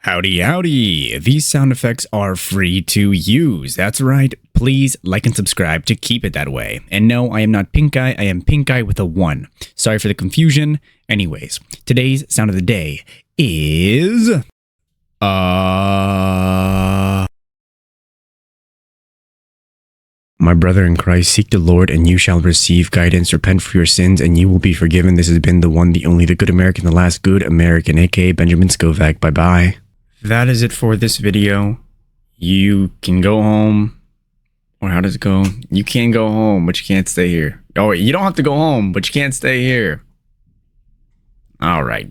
Howdy, howdy. These sound effects are free to use. That's right. Please like and subscribe to keep it that way. And no, I am not Pink Eye. I am Pink Eye with a 1. Sorry for the confusion. Anyways, today's sound of the day is... My brother in Christ, seek the Lord and you shall receive guidance. Repent for your sins and you will be forgiven. This has been the one, the only, the good American, the last good American, aka Benjamin Scovach. Bye-bye. That is it for this video. You can go home. Or how does it go? You can go home, but you can't stay here. Oh, wait, you don't have to go home, but you can't stay here. All right.